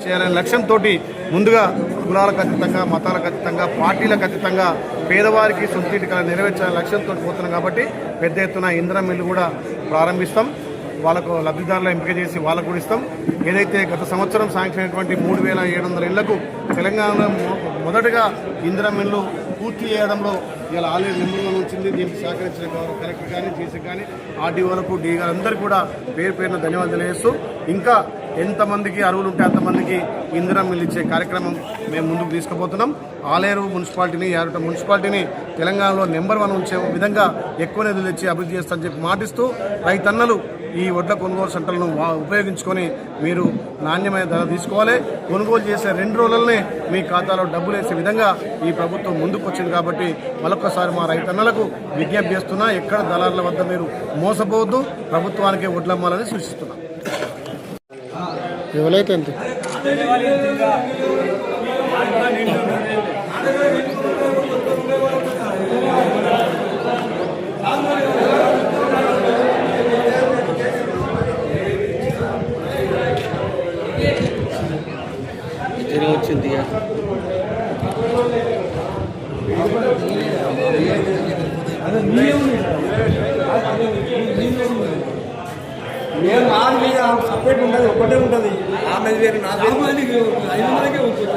చేయాలనే లక్ష్యంతో ముందుగా కులాలకు అతీతంగా, మతాలకు అతీతంగా, పార్టీలకు అతీతంగా పేదవారికి సొంతింటి కళ నెరవేర్చాలనే లక్ష్యంతో పోతున్నాం. కాబట్టి పెద్ద ఎత్తున ఇందిరమ్మ ఇల్లు కూడా ప్రారంభిస్తాం. వాళ్ళకు లబ్ధిదారులు ఎంపిక చేసి వాళ్ళకు కూడా ఇస్తాం. ఏదైతే గత సంవత్సరం శాంక్షన్ అయినటువంటి 3700 ఇళ్లకు తెలంగాణలో మొదటగా ఇందిరమ్మ ఇల్లు పూర్తి చేయడంలో ఇలా ఆల్రెడీ నెంబర్లో ఉంచింది. దీనికి సహకరించిన కలెక్టర్ కానీ, జేసీ కానీ, ఆర్డీఓలకు, డీ అందరికీ కూడా పేరు పేరున ధన్యవాదాలు తెలియజేస్తూ ఇంకా ఎంతమందికి అర్హులు ఉంటే అంతమందికి ఇందిరమ్మ ఇల్లు ఇచ్చే కార్యక్రమం మేము ముందుకు తీసుకుపోతున్నాం. ఆలేరు మున్సిపాలిటీని, యారుట మున్సిపాలిటీని తెలంగాణలో నెంబర్ 1 ఉంచే విధంగా ఎక్కువ నిధులు తెచ్చి అభివృద్ధి చేస్తామని చెప్పి మాటిస్తూ రైతన్నలు ఈ వడ్ల కొనుగోలు సెంటర్లను ఉపయోగించుకొని మీరు నాణ్యమైన ధర తీసుకోవాలి. కొనుగోలు చేసే 2 రోజులనే మీ ఖాతాలో డబ్బులు వేసే విధంగా ఈ ప్రభుత్వం ముందుకు వచ్చింది. కాబట్టి మరొకసారి మా రైతన్నలకు విజ్ఞప్తి చేస్తున్నా, ఎక్కడ దళారుల వద్ద మీరు మోసపోవద్దు, ప్రభుత్వానికే వడ్లమ్మాలని సూచిస్తున్నాం. ఎవరైతే అంతే వచ్చింది. నేను నాలుగు మీద సపరేట్ ఉంటుంది, ఒకటే ఉంటుంది. ఆమె వేరు, నా 5 మందికే ఉంటుంది.